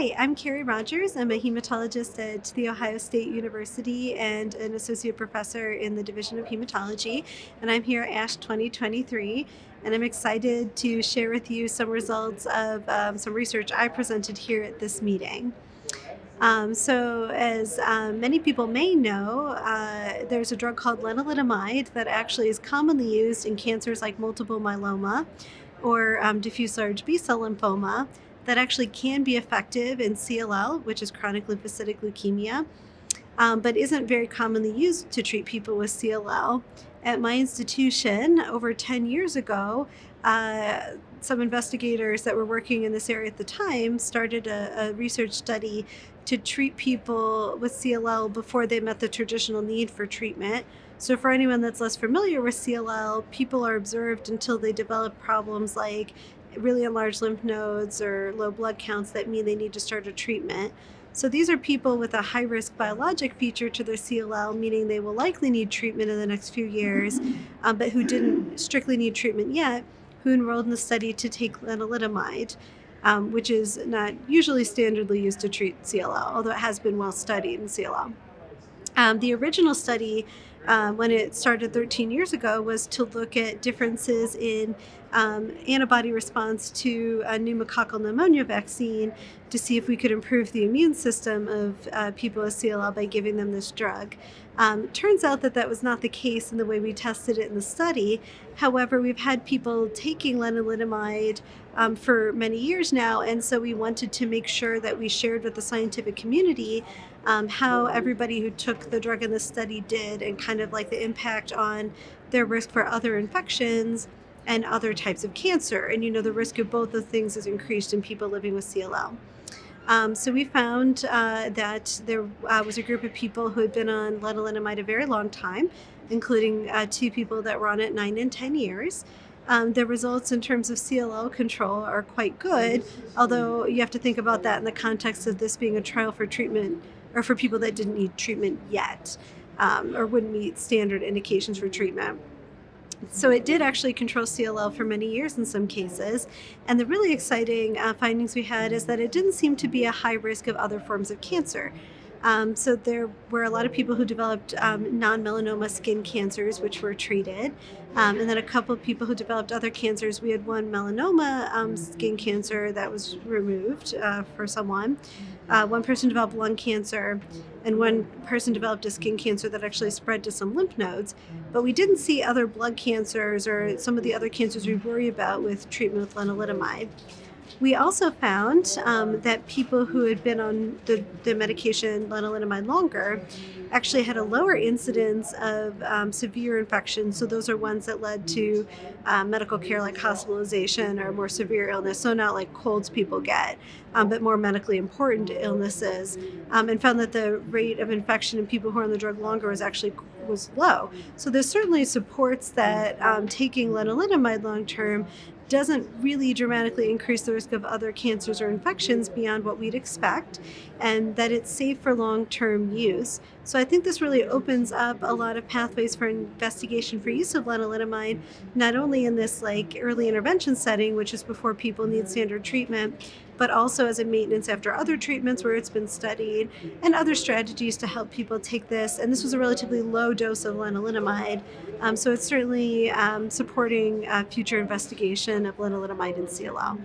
Hi, I'm Kerry Rogers. I'm a hematologist at The Ohio State University and an associate professor in the Division of Hematology. And I'm here at ASH 2023. And I'm excited to share with you some results of some research I presented here at this meeting. As many people may know, there's a drug called lenalidomide that actually is commonly used in cancers like multiple myeloma or diffuse large B-cell lymphoma that actually can be effective in CLL, which is chronic lymphocytic leukemia, but isn't very commonly used to treat people with CLL. At my institution, over 10 years ago, some investigators that were working in this area at the time started a research study to treat people with CLL before they met the traditional need for treatment. So, for anyone that's less familiar with CLL, people are observed until they develop problems like really enlarged lymph nodes or low blood counts that mean they need to start a treatment. So these are people with a high-risk biologic feature to their CLL, meaning they will likely need treatment in the next few years, but who didn't strictly need treatment yet, who enrolled in the study to take lenalidomide, which is not usually standardly used to treat CLL, although it has been well studied in CLL. The original study, when it started 13 years ago, was to look at differences in antibody response to a pneumococcal pneumonia vaccine to see if we could improve the immune system of people with CLL by giving them this drug. Turns out that was not the case in the way we tested it in the study. However, we've had people taking lenalidomide for many years now, and so we wanted to make sure that we shared with the scientific community how everybody who took the drug in the study did and kind of like the impact on their risk for other infections and other types of cancer. And the risk of both of things is increased in people living with CLL. So we found that there was a group of people who had been on lenalidomide a very long time, including two people that were on it 9 and 10 years. The results in terms of CLL control are quite good, although you have to think about that in the context of this being a trial for treatment or for people that didn't need treatment yet, or wouldn't meet standard indications for treatment. So it did actually control CLL for many years in some cases. And the really exciting findings we had is that it didn't seem to be a high risk of other forms of cancer. So there were a lot of people who developed non-melanoma skin cancers, which were treated. And then a couple of people who developed other cancers. We had one melanoma skin cancer that was removed for someone. One person developed lung cancer, and one person developed a skin cancer that actually spread to some lymph nodes. But we didn't see other blood cancers or some of the other cancers we worry about with treatment with lenalidomide. We also found that people who had been on the medication lenalidomide longer actually had a lower incidence of severe infections. So those are ones that led to medical care like hospitalization or more severe illness. So not like colds people get, but more medically important illnesses. And found that the rate of infection in people who are on the drug longer was low. So this certainly supports that taking lenalidomide long term doesn't really dramatically increase the risk of other cancers or infections beyond what we'd expect, and that it's safe for long-term use. So I think this really opens up a lot of pathways for investigation for use of lenalidomide, not only in this like early intervention setting, which is before people need standard treatment, but also as a maintenance after other treatments where it's been studied, and other strategies to help people take this. And this was a relatively low dose of lenalidomide, so it's certainly supporting future investigation of lenalidomide in CLL.